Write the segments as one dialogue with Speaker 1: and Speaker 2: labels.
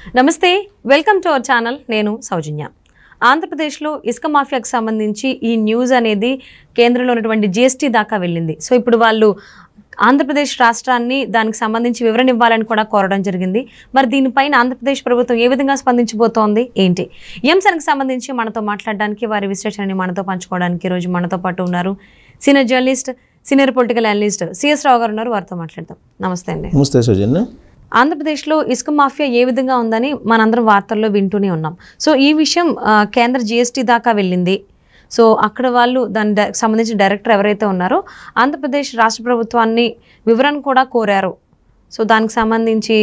Speaker 1: నమస్తే, welcome to our channel. నేను సౌజన్య. ఆంధ్రప్రదేశ్లో ఇసుక మాఫియాకు సంబంధించి ఈ న్యూస్ అనేది కేంద్రంలో ఉన్నటువంటి జిఎస్టీ దాకా వెళ్ళింది. సో ఇప్పుడు వాళ్ళు ఆంధ్రప్రదేశ్ రాష్ట్రాన్ని దానికి సంబంధించి వివరణ ఇవ్వాలని కూడా కోరడం జరిగింది. మరి దీనిపైన ఆంధ్రప్రదేశ్ ప్రభుత్వం ఏ విధంగా స్పందించబోతోంది ఏంటి? ఈ అంశానికి సంబంధించి మనతో మాట్లాడడానికి, వారి విశ్లేషణని మనతో పంచుకోవడానికి ఈరోజు మనతో పాటు ఉన్నారు senior journalist, senior political analyst CS Rao గారు ఉన్నారు. వారితో మాట్లాడదాం. నమస్తే అండి.
Speaker 2: నమస్తే సౌజన్య.
Speaker 1: ఆంధ్రప్రదేశ్లో ఇసుక మాఫియా ఏ విధంగా ఉందని మనందరం వార్తల్లో వింటూనే ఉన్నాం. సో ఈ విషయం కేంద్ర జిఎస్టీ దాకా వెళ్ళింది. సో అక్కడ వాళ్ళు దానికి సంబంధించిన డైరెక్టర్ ఎవరైతే ఉన్నారో ఆంధ్రప్రదేశ్ రాష్ట్ర ప్రభుత్వాన్ని వివరణ కూడా కోరారు. సో దానికి సంబంధించి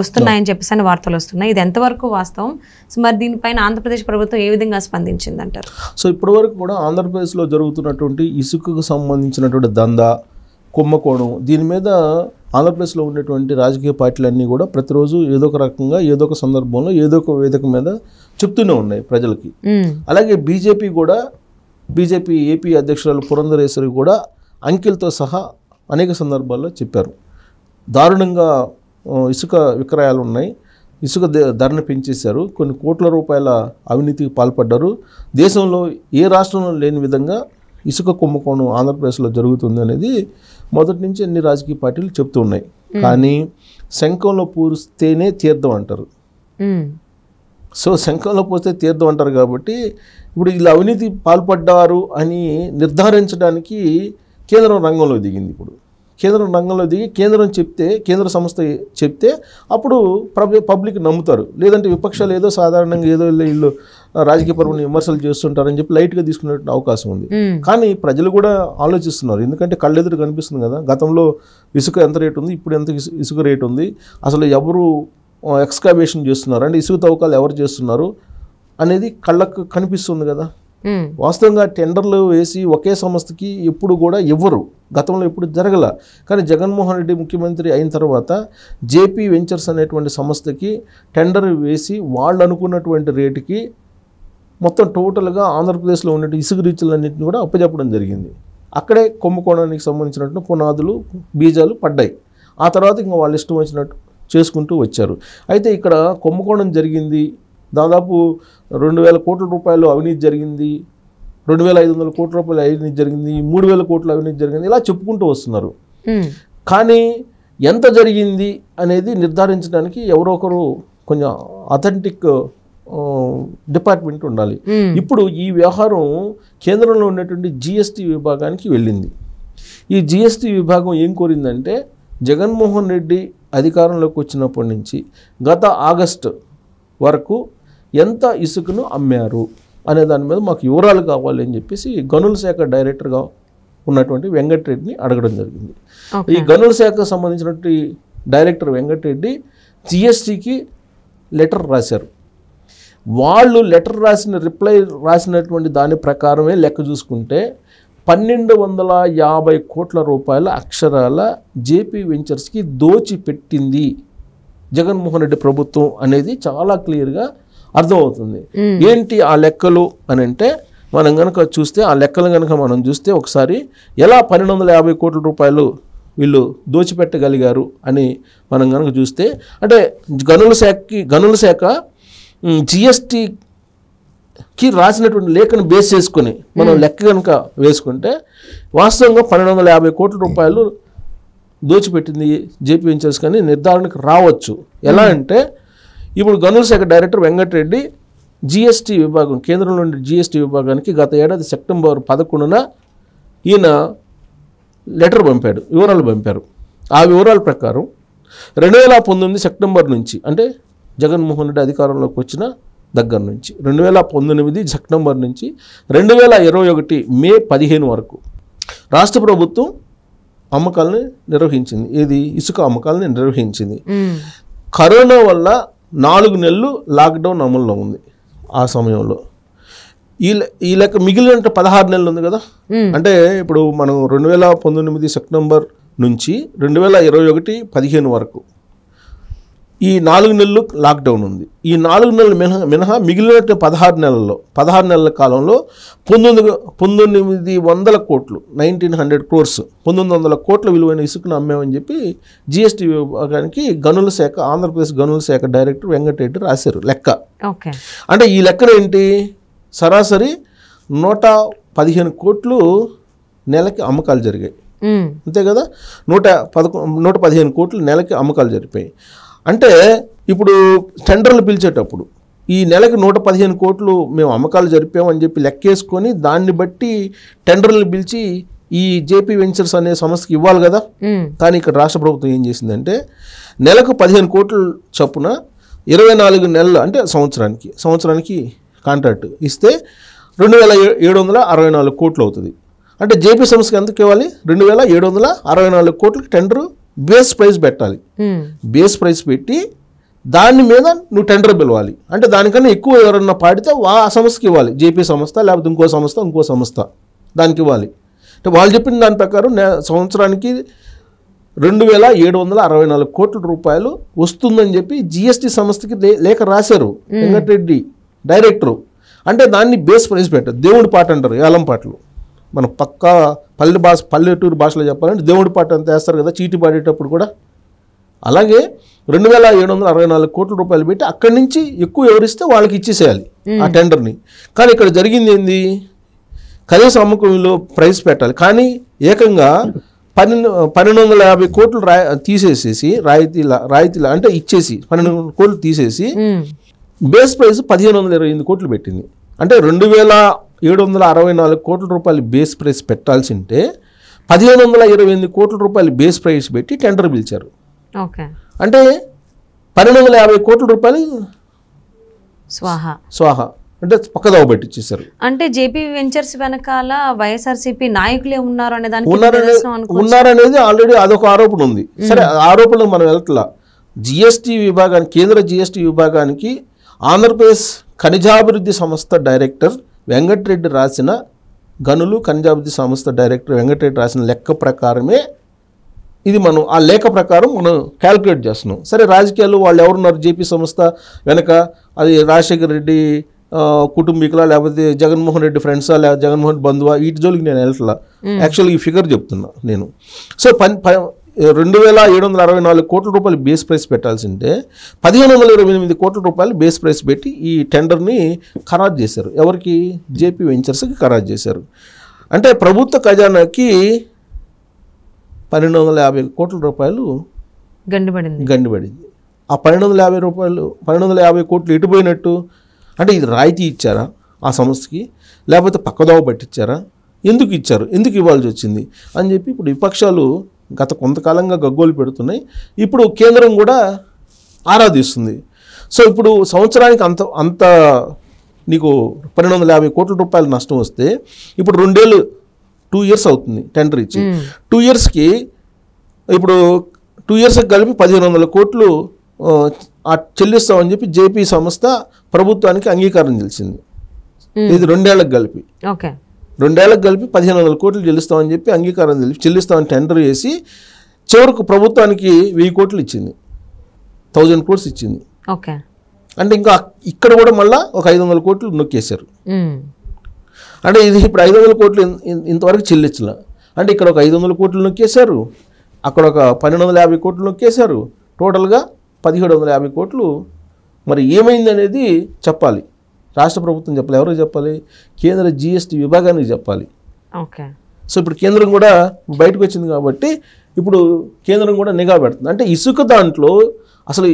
Speaker 1: వస్తున్నాయని చెప్పేసి వార్తలు వస్తున్నాయి. ఇది ఎంతవరకు వాస్తవం? సో మరి దీనిపైన ఆంధ్రప్రదేశ్ ప్రభుత్వం ఏ విధంగా స్పందించింది అంటారు?
Speaker 2: సో ఇప్పటివరకు కూడా ఆంధ్రప్రదేశ్లో జరుగుతున్నటువంటి ఇసుకకు సంబంధించినటువంటి దందా, కుంభకోణం, దీని మీద ఆంధ్రప్రదేశ్లో ఉన్నటువంటి రాజకీయ పార్టీలన్నీ కూడా ప్రతిరోజు ఏదో ఒక రకంగా, ఏదో ఒక సందర్భంలో, ఏదో ఒక వేదిక మీద చెప్తూనే ఉన్నాయి ప్రజలకి. అలాగే బీజేపీ ఏపీ అధ్యక్షురాలు పురంధరేశ్వరి కూడా అంకెలతో సహా అనేక సందర్భాల్లో చెప్పారు. దారుణంగా ఇసుక విక్రయాలు ఉన్నాయి, ఇసుక ధరను పెంచేశారు, కొన్ని కోట్ల రూపాయల అవినీతికి పాల్పడ్డారు, దేశంలో ఏ రాష్ట్రంలో లేని విధంగా ఇసుక కుంభకోణం ఆంధ్రప్రదేశ్లో జరుగుతుంది అనేది మొదటి నుంచి అన్ని రాజకీయ పార్టీలు చెప్తూ ఉన్నాయి. కానీ శంఖంలో పూరిస్తేనే తీర్థం అంటారు. సో శంఖంలో పోస్తే తీర్థం అంటారు కాబట్టి ఇప్పుడు ఇలా అవినీతి పాల్పడ్డారు అని నిర్ధారించడానికి కేంద్రం రంగంలో దిగింది. ఇప్పుడు కేంద్రం రంగంలో దిగి కేంద్ర సంస్థ చెప్తే అప్పుడు పబ్లిక్ నమ్ముతారు. లేదంటే విపక్షాలు ఏదో సాధారణంగా ఏదో వీళ్ళు రాజకీయపరమైన విమర్శలు చేస్తుంటారని చెప్పి లైట్గా తీసుకునే అవకాశం ఉంది. కానీ ప్రజలు కూడా ఆలోచిస్తున్నారు. ఎందుకంటే కళ్ళెదురు కనిపిస్తుంది కదా, గతంలో ఇసుక ఎంత రేటు ఉంది, ఇప్పుడు ఎంత ఇసుక రేటు ఉంది, అసలు ఎవరు ఎక్స్కావేషన్ చేస్తున్నారు అంటే ఇసుక తవ్వకాలు ఎవరు చేస్తున్నారు అనేది కళ్ళకు కనిపిస్తుంది కదా. వాస్తవంగా టెండర్లు వేసి ఒకే సంస్థకి ఎప్పుడు కూడా ఇవ్వరు, గతంలో ఎప్పుడు జరగల. కానీ జగన్మోహన్ రెడ్డి ముఖ్యమంత్రి అయిన తర్వాత జేపీ వెంచర్స్ అనేటువంటి సంస్థకి టెండర్ వేసి వాళ్ళు అనుకున్నటువంటి రేటుకి మొత్తం టోటల్గా ఆంధ్రప్రదేశ్లో ఉన్నటువంటి ఇసుక రీచులన్నింటినీ కూడా అప్పచెప్పడం జరిగింది. అక్కడే కుంభకోణానికి సంబంధించినట్టు పునాదులు, బీజాలు పడ్డాయి. ఆ తర్వాత ఇంకా వాళ్ళు ఇష్టం వచ్చినట్టు చేసుకుంటూ వచ్చారు. అయితే ఇక్కడ కుంభకోణం జరిగింది, దాదాపు 2,000 కోట్ల రూపాయలు అవినీతి జరిగింది, 2,500 కోట్ల రూపాయలు అవినీతి జరిగింది, 3,000 కోట్ల అవినీతి జరిగింది, ఇలా చెప్పుకుంటూ వస్తున్నారు. కానీ ఎంత జరిగింది అనేది నిర్ధారించడానికి ఎవరో ఒకరు కొంచెం అథెంటిక్ డిపార్ట్మెంట్ ఉండాలి. ఇప్పుడు ఈ వ్యవహారం కేంద్రంలో ఉన్నటువంటి జిఎస్టీ విభాగానికి వెళ్ళింది. ఈ జిఎస్టీ విభాగం ఏం కోరిందంటే, జగన్మోహన్ రెడ్డి అధికారంలోకి వచ్చినప్పటి నుంచి గత ఆగస్టు వరకు ఎంత ఇసుకను అమ్మారు అనే దాని మీద మాకు వివరాలు కావాలి అని చెప్పేసి గనుల శాఖ డైరెక్టర్గా ఉన్నటువంటి వెంకటరెడ్డిని అడగడం జరిగింది. ఈ గనుల శాఖకు సంబంధించినటువంటి డైరెక్టర్ వెంకటరెడ్డి జిఎస్టీకి లెటర్ రాశారు. వాళ్ళు లెటర్ రిప్లై రాసినటువంటి దాని ప్రకారమే లెక్క చూసుకుంటే 1,250 కోట్ల రూపాయల అక్షరాల జేపీ వెంచర్స్కి దోచిపెట్టింది జగన్మోహన్ రెడ్డి ప్రభుత్వం అనేది చాలా క్లియర్గా అర్థమవుతుంది. ఏంటి ఆ లెక్కలు అని అంటే, మనం కనుక చూస్తే ఆ లెక్కలు కనుక మనం చూస్తే ఒకసారి ఎలా 1,250 కోట్ల రూపాయలు వీళ్ళు దోచిపెట్టగలిగారు అని మనం కనుక చూస్తే, అంటే గనుల శాఖ జిఎస్టీకి రాసినటువంటి లేఖను బేస్ చేసుకొని మనం లెక్క కనుక వేసుకుంటే వాస్తవంగా 1,250 కోట్ల రూపాయలు దోచిపెట్టింది జేపీ వెంచర్స్ కానీ నిర్ధారణకు రావచ్చు. ఎలా అంటే, ఇప్పుడు గనుల శాఖ డైరెక్టర్ వెంకటరెడ్డి జిఎస్టీ విభాగం, కేంద్రంలో ఉండే జిఎస్టీ విభాగానికి గత ఏడాది సెప్టెంబర్ 11న ఈయన లెటర్ పంపాడు, వివరాలు పంపారు. ఆ వివరాల ప్రకారం 2019 సెప్టెంబర్ నుంచి, అంటే జగన్మోహన్ రెడ్డి అధికారంలోకి వచ్చిన దగ్గర నుంచి 2019 సెప్టెంబర్ నుంచి 2021 మే 15 వరకు రాష్ట్ర ప్రభుత్వం అమ్మకాలని నిర్వహించింది. ఇది ఇసుక అమ్మకాలని నిర్వహించింది. కరోనా వల్ల 4 నెలలు లాక్డౌన్ అమల్లో ఉంది. ఆ సమయంలో ఈ లెక్క మిగిలిన 16 నెలలు ఉంది కదా. అంటే ఇప్పుడు మనం 2019 సెప్టెంబర్ నుంచి 2021 15 వరకు ఈ 4 నెలలు లాక్డౌన్ ఉంది. ఈ 4 నెలలు మినహా మిగిలిన 16 నెలల కాలంలో 1900 కోట్లు 1900 crores 1900 కోట్ల విలువైన ఇసుకను అమ్మామని చెప్పి జిఎస్టీ విభాగానికి ఆంధ్రప్రదేశ్ గనుల శాఖ డైరెక్టర్ వెంకటరెడ్డి రాశారు లెక్క. అంటే ఈ లెక్కన ఏంటి, సరాసరి 115 కోట్లు నెలకి అమ్మకాలు జరిగాయి, అంతే కదా. 115 కోట్లు నెలకి అమ్మకాలు జరిపాయి. అంటే ఇప్పుడు టెండర్లు పిలిచేటప్పుడు ఈ నెలకి 115 కోట్లు మేము అమ్మకాలు జరిపామని చెప్పి లెక్కేసుకొని దాన్ని బట్టి టెండర్లు పిలిచి ఈ జేపీ వెంచర్స్ అనే సంస్థకి ఇవ్వాలి కదా. కానీ ఇక్కడ రాష్ట్ర ప్రభుత్వం ఏం చేసిందంటే నెలకు 15 కోట్లు చొప్పున 24 నెలలు అంటే సంవత్సరానికి కాంట్రాక్ట్ ఇస్తే 2764 కోట్లు అవుతుంది. అంటే జేపీ సంస్థకి ఎంతకు ఇవ్వాలి, 2764 కోట్లకి టెండర్ బేస్ ప్రైస్ పెట్టాలి. బేస్ ప్రైస్ పెట్టి దాని మీద నువ్వు టెండర్ పిలవాలి. అంటే దానికన్నా ఎక్కువ ఎవరన్నా పాడితే ఆ సంస్థకి ఇవ్వాలి, జేపీ సంస్థ లేకపోతే ఇంకో సంస్థ దానికి ఇవ్వాలి. అంటే వాళ్ళు చెప్పిన దాని ప్రకారం సంవత్సరానికి 2764 కోట్ల రూపాయలు వస్తుందని చెప్పి జిఎస్టీ సంస్థకి లేఖ రాశారు వెంకటరెడ్డి డైరెక్టరు. అంటే దాన్ని బేస్ ప్రైస్ పెట్టారు. దేవుడి పాట అంటారు, ఏలం పాటలు మనం పక్కా పల్లెటూరు భాషలో చెప్పాలంటే దేవుడి పాట అంత వేస్తారు కదా చీటీ పాడేటప్పుడు కూడా. అలాగే 2764 కోట్ల రూపాయలు పెట్టి అక్కడి నుంచి ఎక్కువ ఎవరిస్తే వాళ్ళకి ఇచ్చేసేయాలి ఆ టెండర్ని. కానీ ఇక్కడ జరిగింది ఏంది, కనీస అమ్మకంలో ప్రైస్ పెట్టాలి కానీ ఏకంగా 1250 కోట్లు తీసేసేసి రాయితీలా అంటే ఇచ్చేసి 1200 కోట్లు తీసేసి బేస్ ప్రైస్ 1528 కోట్లు పెట్టింది. అంటే 2764 కోట్ల రూపాయలు బేస్ ప్రైస్ పెట్టాల్సి ఉంటే 1528 కోట్ల రూపాయలు బేస్ ప్రైస్ పెట్టి టెండర్ పిలిచారు. అంటే 1250 కోట్ల రూపాయలు స్వాహా అంటే పక్కదావ పెట్టించేశారు.
Speaker 1: అంటే జేపీ వెంచర్స్ వెనకాల వైఎస్ఆర్సీపీ నాయకులే
Speaker 2: ఉన్నారనేది ఆల్రెడీ అదొక ఆరోపణ ఉంది. సరే, ఆరోపణలు మనం వెళ్తలా. కేంద్ర జిఎస్టీ విభాగానికి ఆంధ్రప్రదేశ్ ఖనిజాభివృద్ధి సంస్థ డైరెక్టర్ వెంకటరెడ్డి రాసిన ఖనిజాభివృద్ధి సంస్థ డైరెక్టర్ వెంకటరెడ్డి రాసిన లెక్క ప్రకారమే ఇది మనం ఆ లేఖ ప్రకారం మనం క్యాల్కులేట్ చేస్తున్నాం. సరే, రాజకీయాల్లో వాళ్ళు ఎవరున్నారు జేపీ సంస్థ వెనక, అది రాజశేఖర రెడ్డి కుటుంబీకులా లేకపోతే జగన్మోహన్ రెడ్డి ఫ్రెండ్సా లేకపోతే జగన్మోహన్ బంధువా, వీటి జోలికి నేను వెళ్ళట్లా. యాక్చువల్గా ఈ ఫిగర్ చెప్తున్నా నేను. సో 2764 కోట్ల రూపాయలు బేస్ ప్రైస్ పెట్టాల్సి ఉంటే 1528 కోట్ల రూపాయలు బేస్ ప్రైస్ పెట్టి ఈ టెండర్ని ఖరారు చేశారు. ఎవరికి, జేపీ వెంచర్స్కి ఖరారు చేశారు. అంటే ప్రభుత్వ ఖజానాకి 1250 కోట్ల రూపాయలు గండిపడింది. ఆ 1250 కోట్లు ఎటుపోయినట్టు, అంటే ఇది రాయితీ ఇచ్చారా ఆ సంస్థకి లేకపోతే పక్కదోవ పట్టించారా, ఎందుకు ఇచ్చారు, ఎందుకు ఇవ్వాల్సి వచ్చింది అని చెప్పి ఇప్పుడు విపక్షాలు గత కొంతకాలంగా గగ్గోలు పెడుతున్నాయి. ఇప్పుడు కేంద్రం కూడా ఆరాధిస్తుంది. సో ఇప్పుడు సంవత్సరానికి అంత నీకు 1250 కోట్ల రూపాయలు నష్టం వస్తే ఇప్పుడు 2 years అవుతుంది టెండర్ ఇచ్చి. 2 yearsకి ఇప్పుడు 2 yearsకి కలిపి 1500 కోట్లు చెల్లిస్తామని చెప్పి జేపీ సంస్థ ప్రభుత్వానికి అంగీకారం తెలిసింది. ఇది 2 ఏళ్లకు కలిపి 1500 కోట్లు చెల్లిస్తామని చెప్పి అంగీకారం చెల్లిస్తామని టెండర్ వేసి చివరకు ప్రభుత్వానికి 1000 కోట్లు ఇచ్చింది, 1000 crores ఇచ్చింది. అంటే ఇంకా ఇక్కడ కూడా మళ్ళీ ఒక 500 కోట్లు నొక్కేశారు. అంటే ఇది ఇప్పుడు 500 కోట్లు ఇంతవరకు చెల్లించలే. అంటే ఇక్కడ ఒక 500 కోట్లు నొక్కేశారు, అక్కడ ఒక 1250 కోట్లు నొక్కేశారు. టోటల్గా 1750 కోట్లు. మరి ఏమైంది అనేది చెప్పాలి, రాష్ట్ర ప్రభుత్వం చెప్పాలి. ఎవరికి చెప్పాలి, కేంద్ర జిఎస్టీ విభాగానికి చెప్పాలి. సో ఇప్పుడు కేంద్రం కూడా బయటకు వచ్చింది కాబట్టి ఇప్పుడు కేంద్రం కూడా నిఘా పెడుతుంది. అంటే ఇసుక దాంట్లో అసలు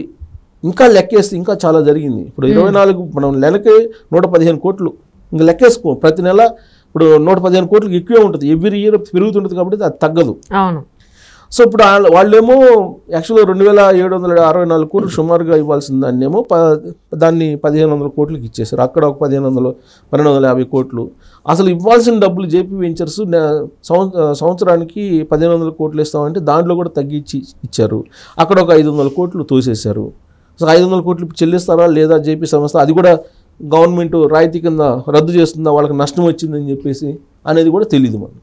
Speaker 2: ఇంకా లెక్కేస్తే ఇంకా చాలా జరిగింది. ఇప్పుడు 24 మనం నెలకి 115 కోట్లు ఇంకా లెక్కేసుకో, ప్రతి నెల ఇప్పుడు 115 కోట్లకి ఎక్కువే ఉంటుంది, ఎవ్రీ ఇయర్ పెరుగుతుంటుంది కాబట్టి అది తగ్గదు. సో ఇప్పుడు వాళ్ళేమో యాక్చువల్గా 2764 కోట్లు సుమారుగా ఇవ్వాల్సిన దాన్నేమో దాన్ని 1500 కోట్లకి ఇచ్చేసారు. అక్కడ ఒక 1250 కోట్లు. అసలు ఇవ్వాల్సిన డబ్బులు జేపీ వెంచర్స్ సంవత్సరానికి 1500 కోట్లు ఇస్తామంటే దాంట్లో కూడా తగ్గించి ఇచ్చారు. అక్కడ ఒక 500 కోట్లు తోసేశారు. సో 500 కోట్లు చెల్లిస్తారా లేదా జేపీ సంస్థ, అది కూడా గవర్నమెంట్ రాయితీ కింద రద్దు చేస్తుందా, వాళ్ళకి నష్టం వచ్చిందని చెప్పేసి అనేది కూడా తెలియదు మనకు.